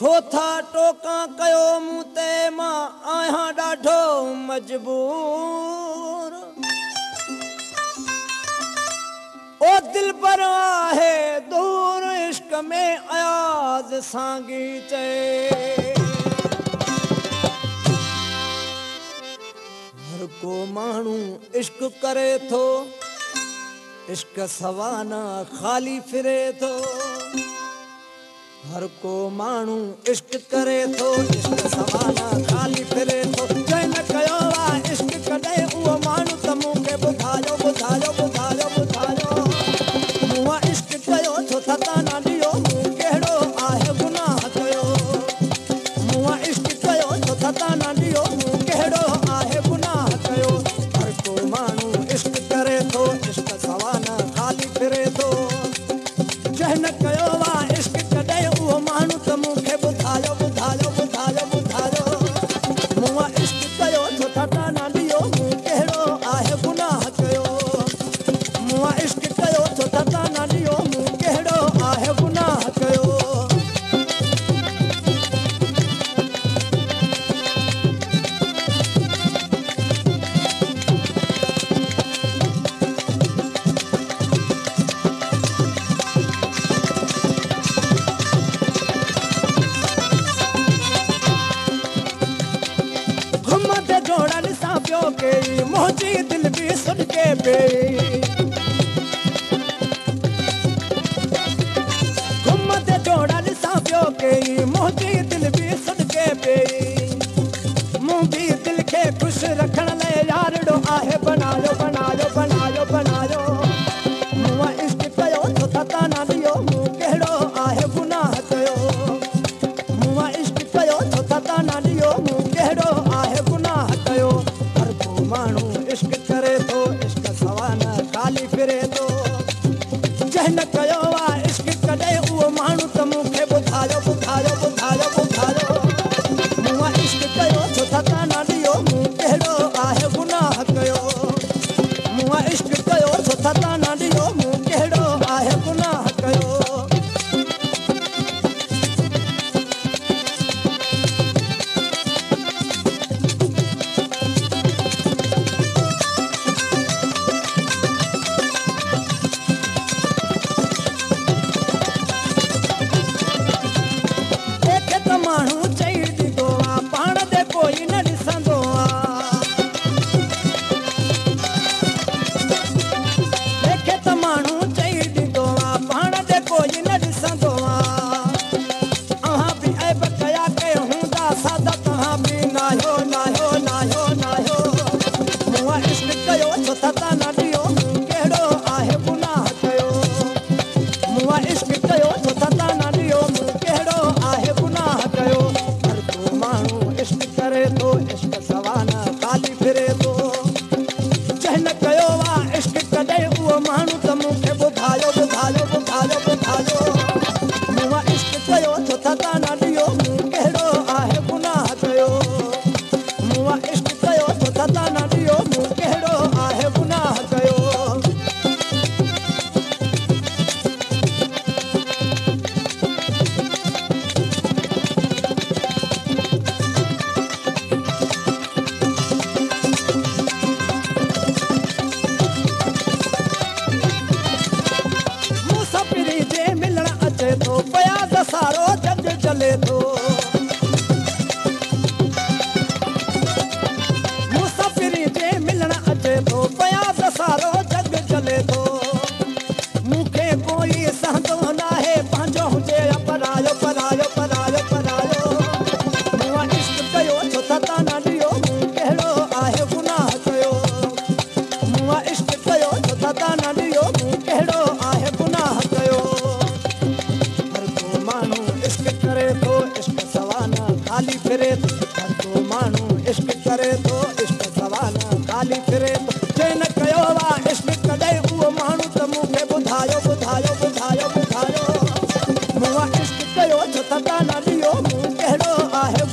छोथा टोका कयो मूं ते मां आहियां ॾाढो मजबूर ओ दिल पर आहे दूर इश्क में अयाज़ सांगी चए हर को माण्हू इश्क करे थो इश्क सवाना खाली फिरे थो हर को माण्हू इश्क करे थो इश्क सवाना खाली फिरे थो जंहिं न कयो आहे इश्क कॾहिं उहो माण्हू त मूंखे ॿुधायो ॿुधायो ॿुधायो ॿुधायो मूं इश्क कयो छो थता न ॾियो मूं कहिड़ो आहे गुनाह कयो मूं इश्क कयो छो थता न ॾियो मूं कहिड़ो आहे गुनाह कयो हर को माण्हू इश्क करे थो इश्क सवाना खाली फिरे थो जंहिं न कयो आहे इश्क कॾहिं उहो माण्हू त मूंखे ॿुधायो ॿुधायो ॿुधायो ॿुधायो मूं इश्क कयो छो थता न ॾियो मूं कहिड़ो आहे गुनाह कयो मूं इश्क कयो छो थता न ॾियो मूं कहिड़ो आहे गुनाह कयो मोहजी दिल भी सुन के पे घुमत जोड़ा निसा पियो के मोहजी दिल भी सुन के पे मूं भी दिल के खुश रखण लाइ यारड़ो आहे बनायो बनायो बनायो बनायो मूं इश्क कयो छो थता न ॾियो मूं कहिड़ो आहे गुनाह कयो मूं इश्क कयो छो थता न ॾियो मूं कहिड़ो आहे गुनाह कयो माण्हू इश्क करे थो इश्क सवाना खाली फिरे थो जंहिं न कयो आहे इश्क कॾहिं उहो माण्हू त मूंखे ॿुधायो ॿुधायो ॿुधायो ॿुधायो मूं इश्क कयो छो थता न ॾियो मूं कहिड़ो आहे गुनाह कयो मूं इश्क कयो छो थता न ॾियो मूं कहिड़ो आहे गुनाह कयो खाली फिरे हर को माण्हू इश्क करे थो इश्क सवाना खाली फिरे थो जंहिं न कयो आहे इश्क कॾहिं उहो माण्हू त मूंखे ॿुधायो ॿुधायो ॿुधायो ॿुधायो मूं इश्क कयो छो थता न ॾियो मूं कहिड़ो आहे